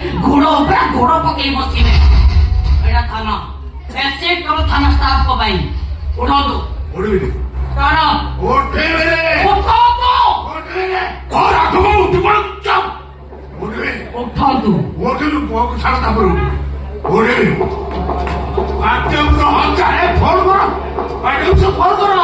घोड़ ऊपर घोड़ पकई बसवे एटा थाना एसेट करो थाना स्टाफ को भाई उठा दो तारा उठे मेरे उठा दो उठे कौन आगमा उठ पड़ चुप उठे उठा दो उठे लो बहुत सारा तापर उठे आते हम तो हाथ चाहे फोन करो आइटम से फोन करो